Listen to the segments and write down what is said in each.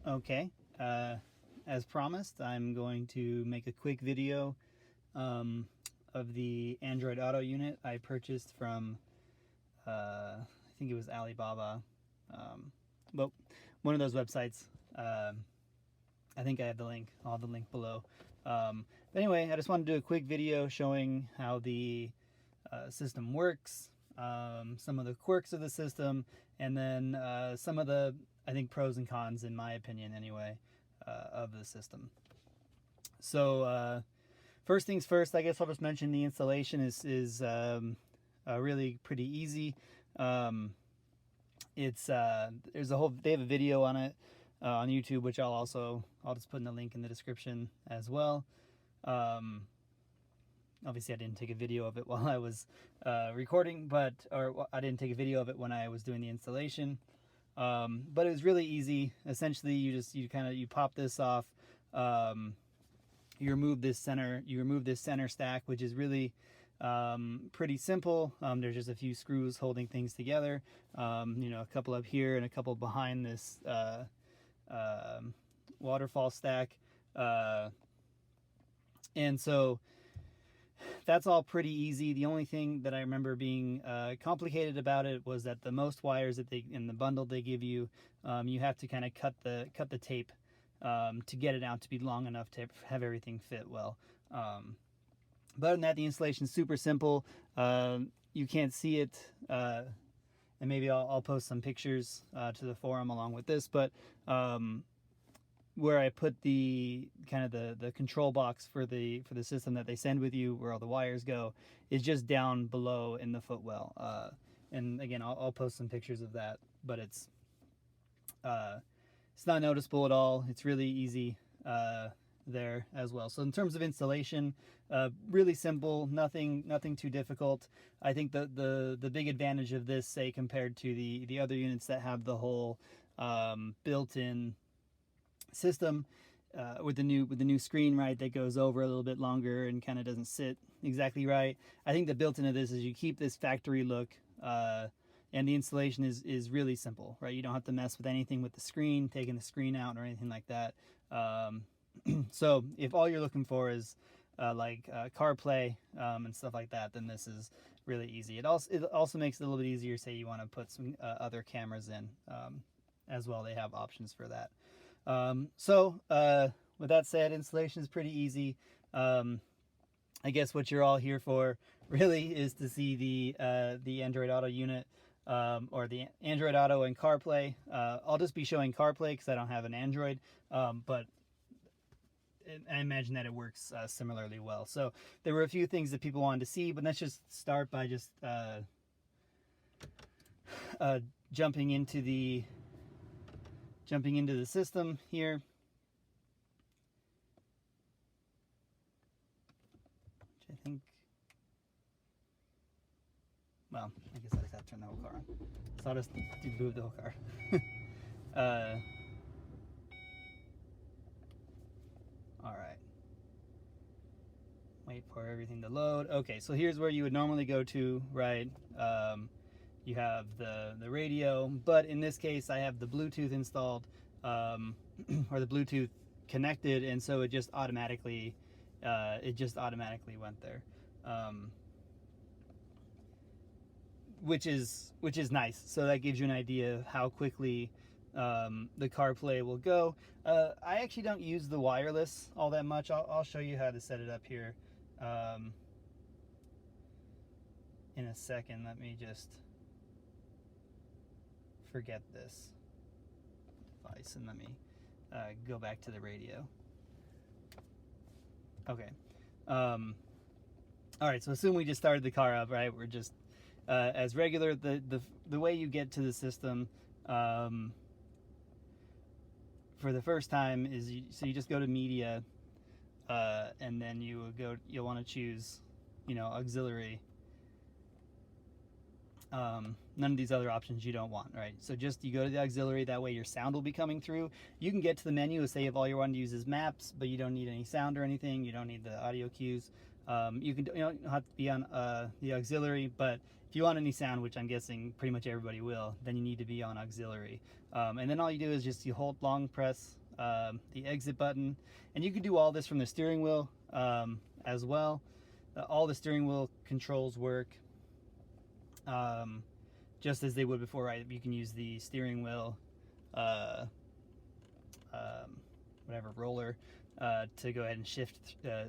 Okay, as promised, I'm going to make a quick video of the Android Auto unit I purchased from, I think it was Alibaba, well, one of those websites. I think I have the link. I'll have the link below. But anyway, I just wanted to do a quick video showing how the system works, some of the quirks of the system, and then some of the, I think, pros and cons, in my opinion anyway, of the system. So first things first, I guess I'll just mention the installation is really pretty easy. It's there's a whole, they have a video on it on YouTube, which I'll just put in the link in the description as well. Obviously I didn't take a video of it while I was recording, or I didn't take a video of it when I was doing the installation. But it was really easy. Essentially, you pop this off. You remove this center stack, which is really pretty simple. There's just a few screws holding things together. A couple up here and a couple behind this waterfall stack. And so that's all pretty easy. The only thing that I remember being complicated about it was that the most wires that they, in the bundle they give you, you have to kind of cut the tape to get it out to be long enough to have everything fit well. But other than that, the installation is super simple. You can't see it, and maybe I'll post some pictures to the forum along with this, but where I put the kind of the control box for the system that they send with you, where all the wires go, is just down below in the footwell. And again, I'll post some pictures of that, but it's not noticeable at all. It's really easy there as well. So in terms of installation, really simple, nothing too difficult. I think the big advantage of this, say compared to the other units that have the whole built-in system with the new screen, right, that goes over a little bit longer and kind of doesn't sit exactly right. I think the built into this is you keep this factory look, and the installation is really simple, right? You don't have to mess with anything with the screen, taking the screen out or anything like that. So if all you're looking for is like CarPlay and stuff like that, then this is really easy. It also makes it a little bit easier, say you want to put some other cameras in as well. They have options for that. So with that said, installation is pretty easy. I guess what you're all here for really is to see the Android Auto unit, or the Android Auto and CarPlay. I'll just be showing CarPlay because I don't have an Android, but I imagine that it works similarly well. So there were a few things that people wanted to see, but let's just start by just jumping into the system here. Which I think, well, I guess I just have to turn the whole car on. So I'll just move the whole car. All right. Wait for everything to load. Okay, so here's where you would normally go to, right? You have the radio, but in this case I have the Bluetooth installed, or the Bluetooth connected, and so it just automatically went there, which is nice. So that gives you an idea of how quickly the CarPlay will go. I actually don't use the wireless all that much. I'll show you how to set it up here in a second. Let me just forget this device and let me go back to the radio. Okay. All right, so assume we just started the car up, right? We're just as regular. The way you get to the system for the first time is so you just go to media, and then you'll want to choose, auxiliary. None of these other options you don't want, right? So just you go to the auxiliary, that way your sound will be coming through. You can get to the menu, say if all you want to use is maps, but you don't need any sound or anything, you don't need the audio cues. You don't have to be on the auxiliary, but if you want any sound, which I'm guessing pretty much everybody will, then you need to be on auxiliary. And then all you do is just you hold long press the exit button, and you can do all this from the steering wheel as well. All the steering wheel controls work just as they would before, right? You can use the steering wheel, whatever, roller to go ahead and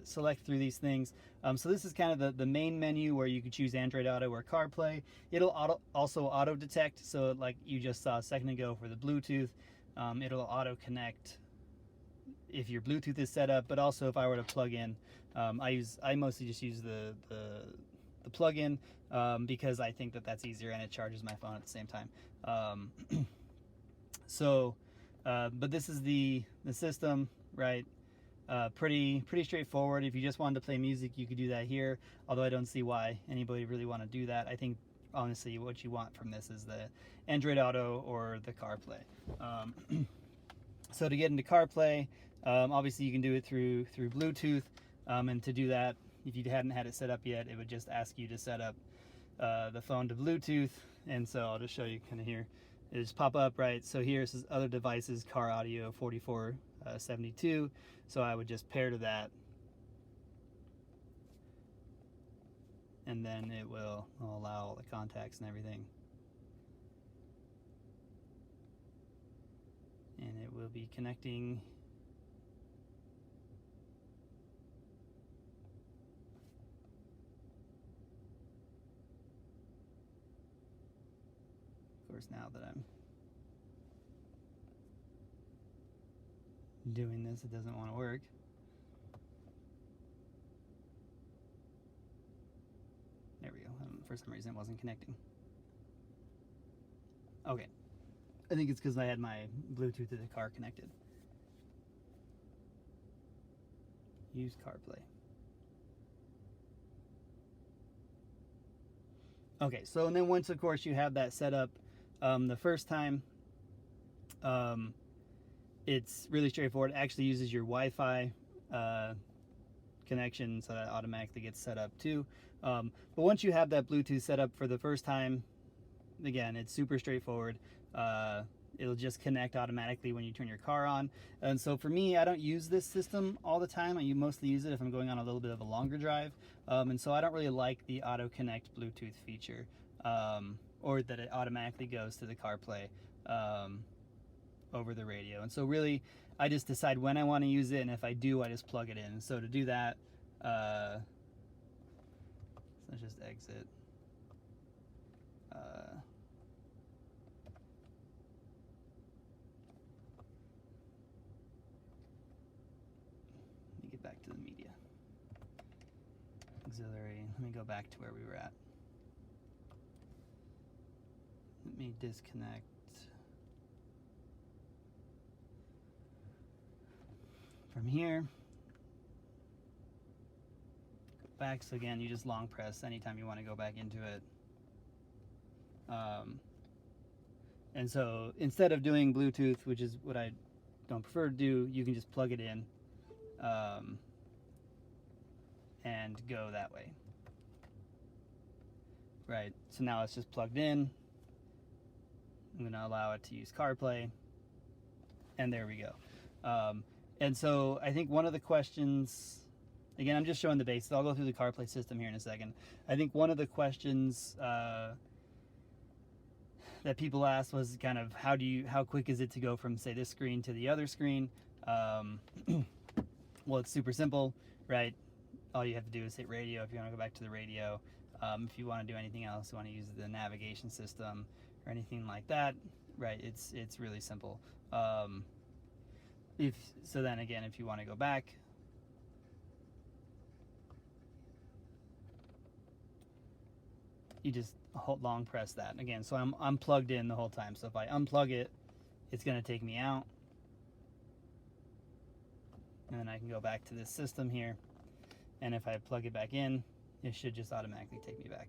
select through these things. So this is kind of the main menu where you could choose Android Auto or CarPlay. It'll also auto detect, so like you just saw a second ago for the Bluetooth, it'll auto connect if your Bluetooth is set up, but also if I were to plug in, I mostly just use the plug-in because I think that's easier and it charges my phone at the same time. But this is the system, right? Pretty straightforward. If you just wanted to play music, you could do that here, although I don't see why anybody really want to do that. I think honestly what you want from this is the Android Auto or the CarPlay. So to get into CarPlay, obviously you can do it through Bluetooth, and to do that, if you hadn't had it set up yet, it would just ask you to set up the phone to Bluetooth. And so I'll just show you kind of here. It just pop up, right? So here it says other devices, car audio 4472. So I would just pair to that, and then it will allow all the contacts and everything. And it will be connecting. Of course, now that I'm doing this, it doesn't want to work. There we go. For some reason it wasn't connecting. Okay. I think it's because I had my Bluetooth to the car connected. Use CarPlay. Okay, so and then once of course you have that set up the first time, it's really straightforward. It actually uses your Wi-Fi connection, so that automatically gets set up too. But once you have that Bluetooth set up for the first time, again, it's super straightforward. It'll just connect automatically when you turn your car on. And so for me, I don't use this system all the time. I mostly use it if I'm going on a little bit of a longer drive. And so I don't really like the auto connect Bluetooth feature, or that it automatically goes to the CarPlay over the radio. And so really, I just decide when I want to use it, and if I do, I just plug it in. So to do that, let's just exit. Let me get back to the media. Auxiliary. Let me go back to where we were at. Let me disconnect. From here, go back. So again, you just long press anytime you want to go back into it. And so instead of doing Bluetooth, which is what I don't prefer to do, you can just plug it in and go that way. Right, so now it's just plugged in. I'm going to allow it to use CarPlay, and there we go. And so I think one of the questions, again, I'm just showing the basics. I'll go through the CarPlay system here in a second. I think one of the questions that people asked was kind of how quick is it to go from, say, this screen to the other screen? Well, it's super simple, right? All you have to do is hit radio if you want to go back to the radio. If you want to do anything else, you want to use the navigation system or anything like that, right? It's really simple. Then again, if you want to go back, you just long press that again. So I'm plugged in the whole time. So if I unplug it, it's going to take me out, and then I can go back to this system here. And if I plug it back in, it should just automatically take me back.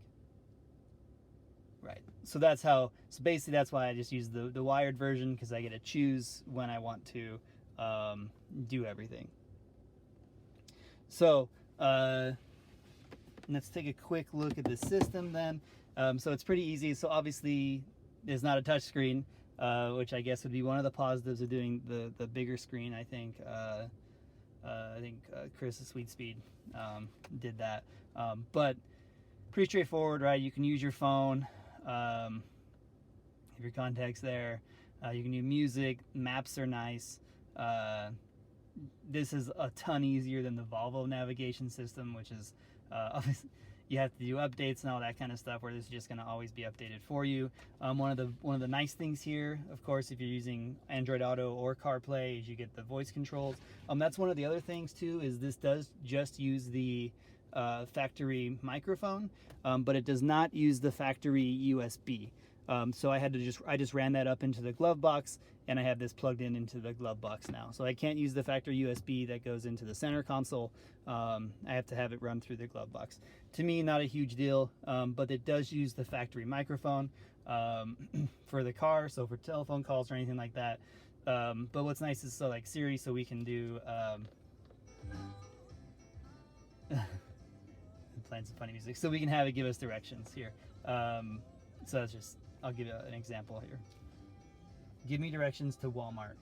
Right. So that's how. So basically, that's why I just use the wired version, because I get to choose when I want to do everything. So let's take a quick look at the system then. So it's pretty easy. So obviously, it's not a touch screen, which I guess would be one of the positives of doing the bigger screen. I think Chris at Sweet Speed did that, but pretty straightforward, right? You can use your phone, have your contacts there. You can do music. Maps are nice. This is a ton easier than the Volvo navigation system, which is obviously you have to do updates and all that kind of stuff, where this is just going to always be updated for you. One of the nice things here, of course, if you're using Android Auto or CarPlay, is you get the voice controls. That's one of the other things too, is this does just use the factory microphone, but it does not use the factory USB. So I just ran that up into the glove box, and I have this plugged into the glove box now. So I can't use the factory USB that goes into the center console. I have to have it run through the glove box. To me, not a huge deal, but it does use the factory microphone for the car, so for telephone calls or anything like that. But what's nice is, so like Siri, so we can do playing some funny music, so we can have it give us directions here. So it's just, I'll give you an example here. Give me directions to Walmart.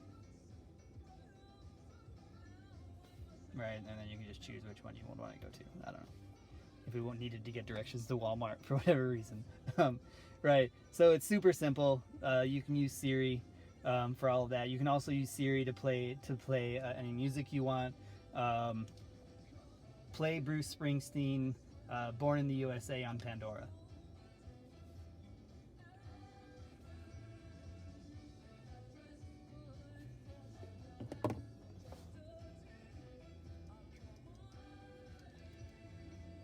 Right, and then you can just choose which one you would want to go to. I don't know if we needed to get directions to Walmart for whatever reason. Right, so it's super simple. You can use Siri for all of that. You can also use Siri to play any music you want. Play Bruce Springsteen, Born in the USA on Pandora.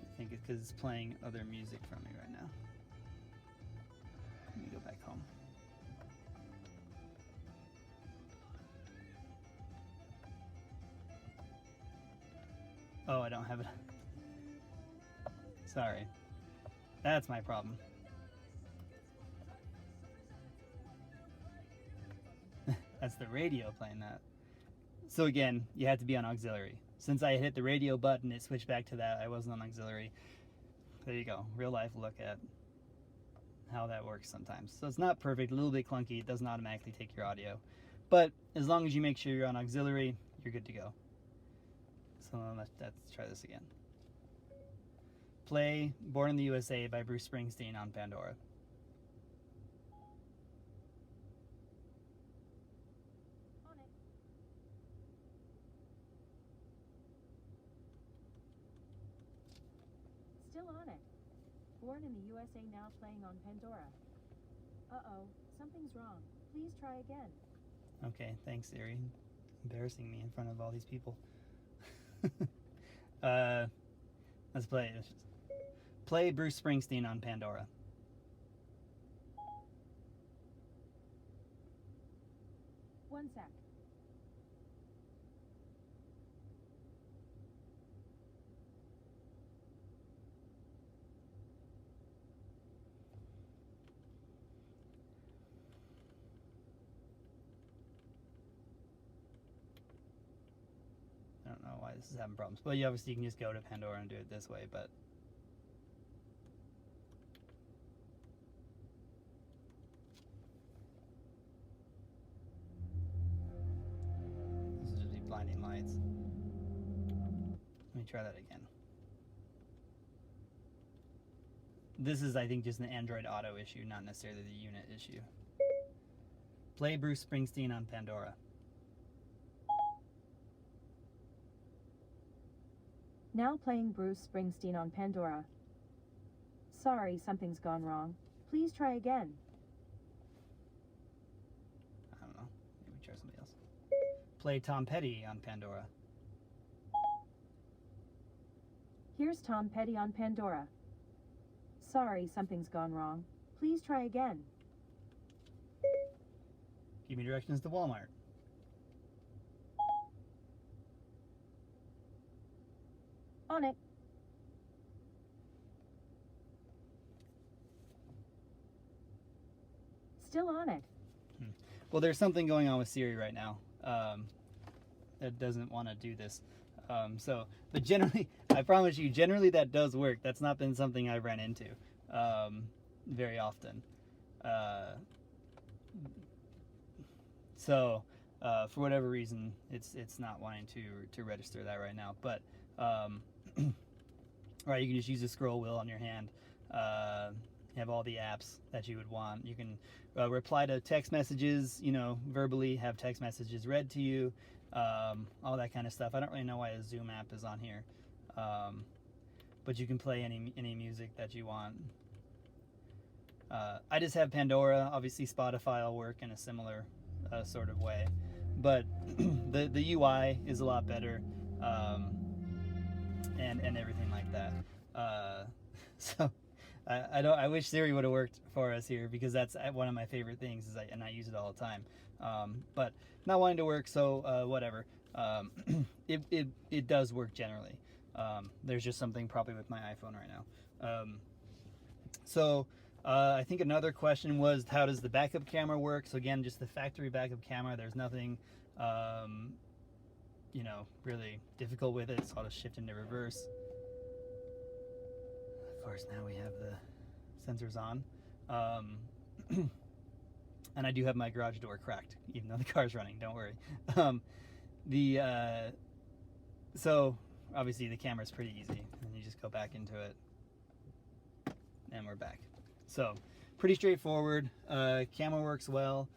I think it's because it's playing other music from me right now. Let me go back home. Oh, I don't have it. Sorry. That's my problem. That's the radio playing that. So again, you have to be on auxiliary. Since I hit the radio button, it switched back to that. I wasn't on auxiliary. There you go. Real life look at how that works sometimes. So it's not perfect, a little bit clunky. It doesn't automatically take your audio. But as long as you make sure you're on auxiliary, you're good to go. So let's try this again. Play Born in the USA by Bruce Springsteen on Pandora. On it. Still on it. Born in the USA now playing on Pandora. Uh-oh, something's wrong. Please try again. Okay, thanks, Siri. Embarrassing me in front of all these people. Let's play it. Play Bruce Springsteen on Pandora. One sec. I don't know why this is having problems, but you obviously can just go to Pandora and do it this way, but this will just be blinding lights. Let me try that again. This is, I think, just an Android Auto issue, not necessarily the unit issue. Play Bruce Springsteen on Pandora. Now playing Bruce Springsteen on Pandora. Sorry, something's gone wrong. Please try again. I don't know. Maybe try somebody else. Play Tom Petty on Pandora. Here's Tom Petty on Pandora. Sorry, something's gone wrong. Please try again. Give me directions to Walmart. On it. still on it. Well, there's something going on with Siri right now that doesn't want to do this. But generally, I promise you, generally that does work. That's not been something I've ran into very often. For whatever reason, it's not wanting to register that right now. But right, you can just use the scroll wheel on your hand. You have all the apps that you would want. You can reply to text messages, verbally have text messages read to you, all that kind of stuff. I don't really know why a Zoom app is on here, but you can play any music that you want. I just have Pandora. Obviously, Spotify will work in a similar sort of way, but the UI is a lot better, and everything like that. I wish Siri would have worked for us here, because that's one of my favorite things, and I use it all the time. But not wanting to work, so whatever. It does work generally. There's just something probably with my iPhone right now. I think another question was, how does the backup camera work? So again, just the factory backup camera. There's nothing, really difficult with it. So I'll just shift into reverse. Of course, now we have the sensors on. And I do have my garage door cracked, even though the car's running, don't worry. So obviously the camera's pretty easy, and you just go back into it, and we're back. So pretty straightforward. Camera works well.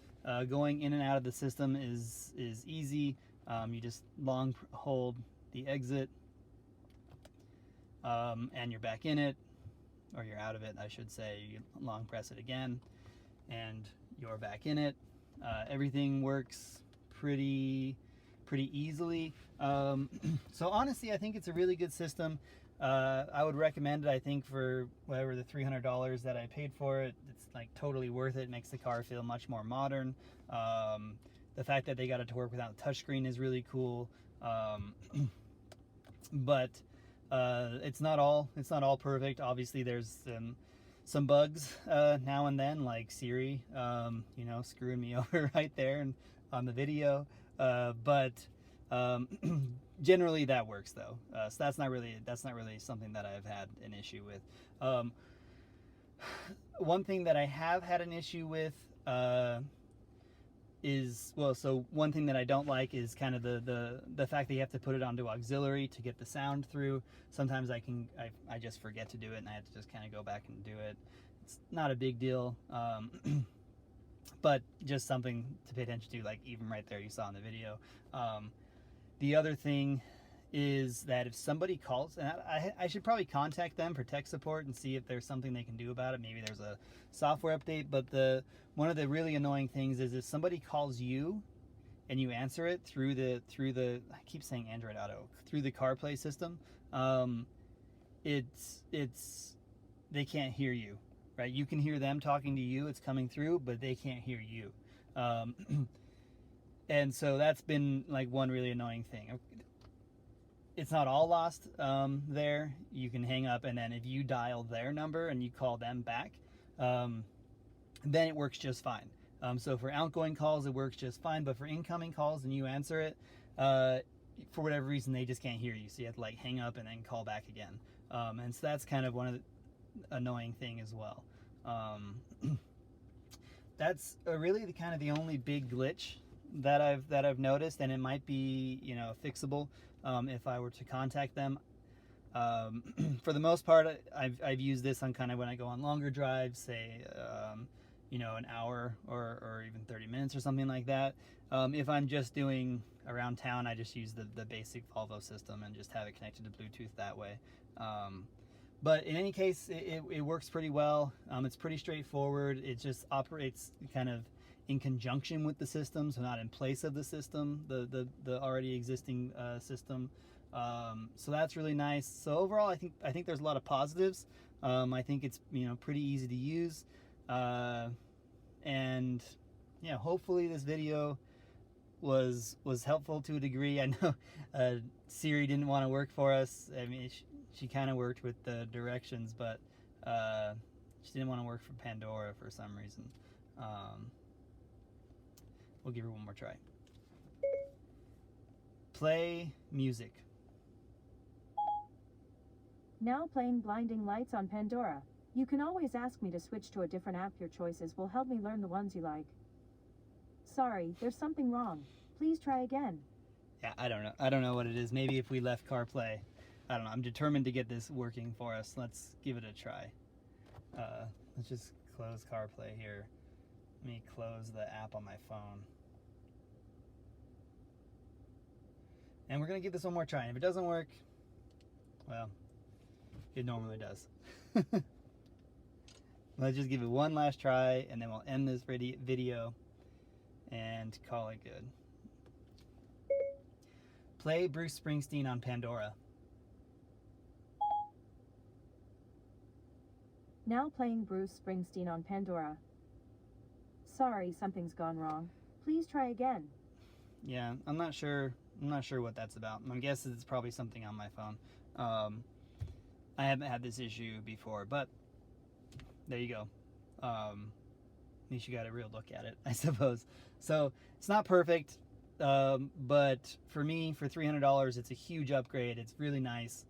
Going in and out of the system is easy. You just long hold the exit, and you're back in it, or you're out of it, I should say. You long press it again, and you're back in it. Everything works pretty easily. So honestly, I think it's a really good system. I would recommend it. I think for whatever the $300 that I paid for it, it's like totally worth it. It makes the car feel much more modern. The fact that they got it to work without a touchscreen is really cool. But it's not all perfect. Obviously, there's some bugs now and then, like Siri, screwing me over right there and on the video. But generally that works though. So that's not really something that I've had an issue with. One thing that I have had an issue with one thing that I don't like is kind of the fact that you have to put it onto auxiliary to get the sound through. Sometimes I just forget to do it, and I have to just kind of go back and do it. It's not a big deal, but just something to pay attention to, like even right there you saw in the video. The other thing is that if somebody calls, and I should probably contact them for tech support and see if there's something they can do about it. Maybe there's a software update, but one of the really annoying things is if somebody calls you and you answer it through the I keep saying Android Auto, through the CarPlay system, they can't hear you, right? You can hear them talking to you, it's coming through, but they can't hear you. And so that's been like one really annoying thing. It's not all lost there. You can hang up, and then if you dial their number and you call them back, then it works just fine. So for outgoing calls, it works just fine, but for incoming calls and you answer it, for whatever reason, they just can't hear you. So you have to like hang up and then call back again. And so that's kind of one of the annoying thing as well. That's really the only big glitch that I've noticed, and it might be fixable if I were to contact them. For the most part, I've used this on kind of when I go on longer drives, say an hour or even 30 minutes or something like that. If I'm just doing around town, I just use the basic Volvo system and just have it connected to Bluetooth that way. But in any case, it works pretty well. It's pretty straightforward. It just operates kind of in conjunction with the system, so not in place of the system, the already existing system. So that's really nice. So overall, I think there's a lot of positives. I think it's pretty easy to use, and hopefully this video was helpful to a degree. I know Siri didn't want to work for us. I mean, she kind of worked with the directions, but she didn't want to work for Pandora for some reason. We'll give her one more try. Play music. Now playing Blinding Lights on Pandora. You can always ask me to switch to a different app. Your choices will help me learn the ones you like. Sorry, there's something wrong. Please try again. Yeah, I don't know. I don't know what it is. Maybe if we left CarPlay. I don't know. I'm determined to get this working for us. Let's give it a try. Let's just close CarPlay here. Let me close the app on my phone. And we're going to give this one more try. And if it doesn't work, well, it normally does. Let's just give it one last try, and then we'll end this video and call it good. Play Bruce Springsteen on Pandora. Now playing Bruce Springsteen on Pandora. Sorry, something's gone wrong. Please try again. Yeah, I'm not sure what that's about. My guess is it's probably something on my phone. I haven't had this issue before, but there you go. At least you got a real look at it, I suppose. So it's not perfect, but for me, for $300, it's a huge upgrade. It's really nice.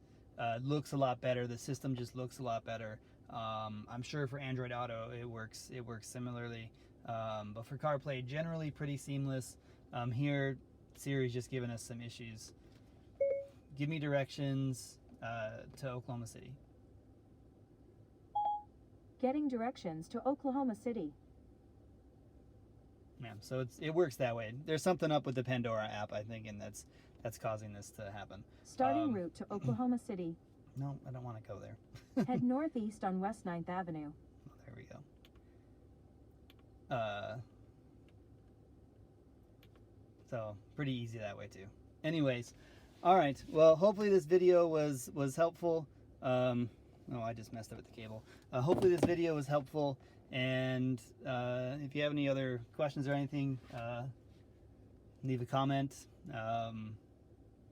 Looks a lot better. The system just looks a lot better. I'm sure for Android Auto it works similarly, but for CarPlay, generally pretty seamless. Here, Siri's just giving us some issues. Give me directions to Oklahoma City. Getting directions to Oklahoma City. Yeah, so it works that way. There's something up with the Pandora app, I think, and that's causing this to happen. Starting route to Oklahoma City. No, I don't want to go there. Head northeast on West 9th Avenue. Oh, there we go. So pretty easy that way too. Anyways, all right. Well, hopefully this video was helpful. Oh, I just messed up with the cable. Hopefully this video was helpful. And if you have any other questions or anything, leave a comment,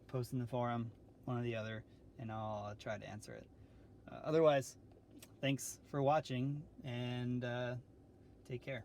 post in the forum, one or the other, and I'll try to answer it. Otherwise, thanks for watching, and take care.